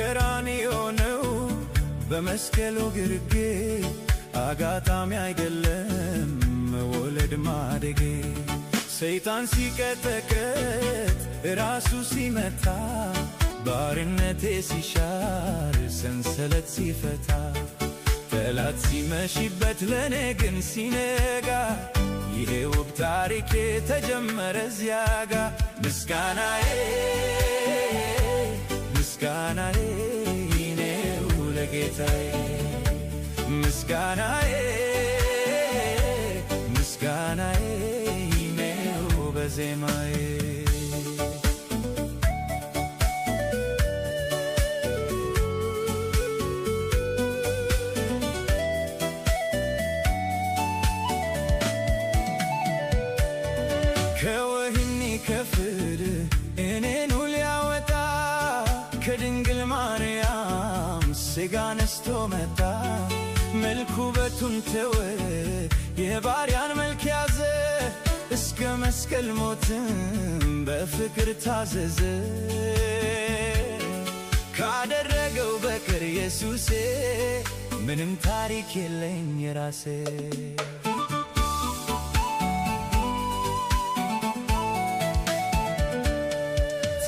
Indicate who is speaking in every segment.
Speaker 1: በቀራንዮ ነው በመስቀሉ ግርጌ አጋጣሚ አይደለም መወለድ ማደጌ ሰይጣን ሲቀጠቀጥ ራሱ ሲመታ ባርነቴ ሲሻር ሰንሰለት ሲፈታ ጠላት ሲመሽበት ለኔ ግን ሲነጋ ይሄ ውብ ታሪኬ ተጀመረ እዚያ ጋ ምስጋናዬ ምስጋናዬ ነው ለጌታዬ ምስጋናዬ ምስጋናዬ ነው በዜማዬ ከወህኒ ከፍር እኔኑ ሊያወጣ ከድንግል ማርያም ሥጋ ነስቶ መጣ መልኩ ውበቱን ተወ የባሪያን መልክ ያዘ እስከ መስቀል ሞትም በፍቅር ታዘዘ ካደረገው በቀር ኢየሱሴ ምንም ታሪክ የለኝ የራሴ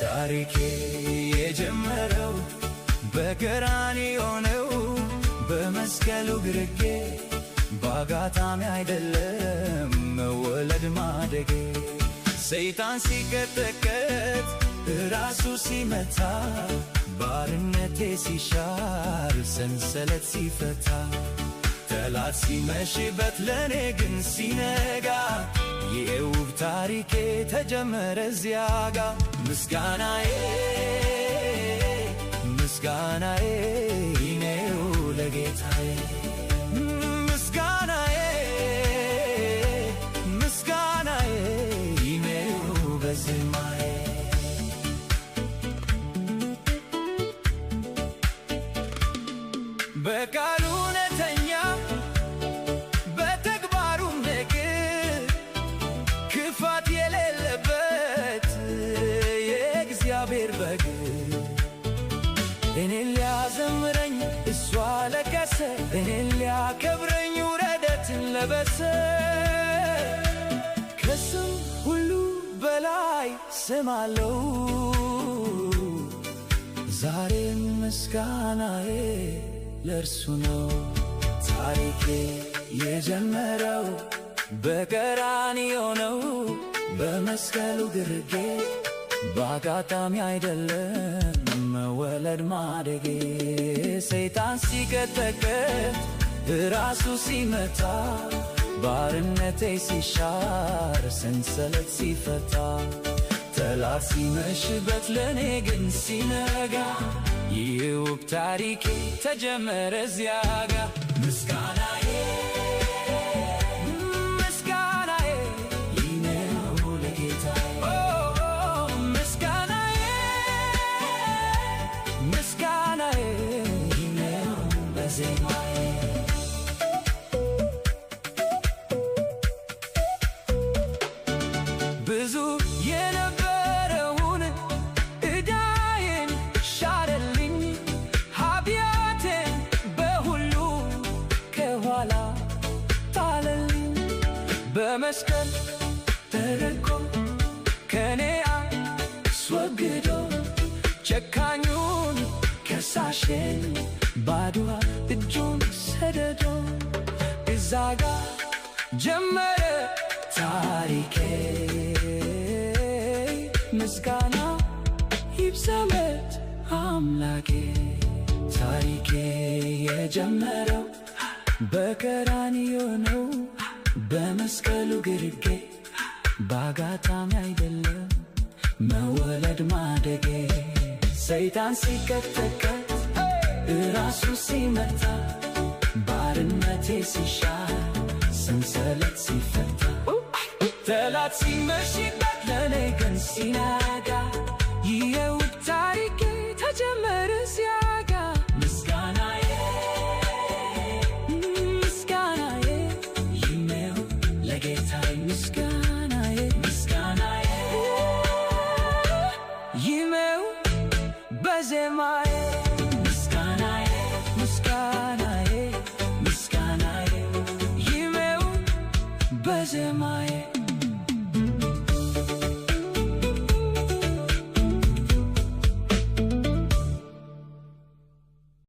Speaker 1: ታሪኬ የጀመረው በቀራንዮ ነው በመስቀሉ ግርጌ በአጋጣሚ አይደለም መወለድ ማደጌ ሰይጣን ሲቀጠቀጥ ራሱ ሲመታ ባርነቴ ሲሻር ሰንሰለት ሲፈታ ጠላት ሲመሽበት ለኔ ግን ሲነጋ የውብ ታሪኬ ተጀመረ እዚያ ጋ ምስጋናዬ ምስጋናዬ ነው ለጌታዬ ምስጋናዬ ምስጋናዬ ነው በዜማዬ በቃሉ እውነተኛ በተግባሩም ደግ ክፋት የሌለበት የእግዚአብሔር በግ እኔን ሊያዘምረኝ እሱ አለቀሰ እኔን ሊያከብረኝ ውርደትን ለበሰ ከስም ሁሉ በላይ ስም አለው ዛሬም ምስጋናዬ ለእርሱ ነው ታሪኬ የጀመረው በቀራንዮ ነው በመስቀሉ ግርጌ በአጋጣሚ አይደለም መወለድ ማደጌ ሰይጣን ሲቀጠቀጥ ራሱ ሲመታ ባርነቴ ሲሻር ሰንሰለት ሲፈታ ጠላት ሲመሽበት ለኔ ግን ሲነጋ ይህ ውብ ታሪኬ ተጀመረ እዚያ ጋ ምስጋናዬ ምስጋናዬ ነው ለጌታዬ ምስጋናዬ ምስጋናዬ ነው በዜማዬ ብዙ የነበረውን ዕዳዬን ሻረልኝ ኃጢአቴን በሁሉ ከኋላ ጣለልኝ በመስቀል ተረግጦ ከኔ አስወግዶ ጨካኙን ከሳሼን ባዶ እጁን ሰደዶ እዛ ጋ ጀመረ ታሪኬ ምስጋና ይብዛለት አምላኬ ታሪኬ የጀመረው በቀራንዮ ነው በመስቀሉ ግርጌ በአጋጣሚ አይደለም መወለድ ማደጌ ሰይጣን ሲቀጠቀጥ ራሱ ሲመታ ባርነቴ ሲሻር ሰንሰለት ሲፈታ ጠላት ሲመሽበት ለኔ ግን ሲነጋ የውብ ታሪኬ ተጀመረ እዚያ ጋ ምስጋናዬ ምስጋናዬ ነው ለጌታዬ ምስጋናዬ ምስጋናዬ ነው በዜማዬ በዜማ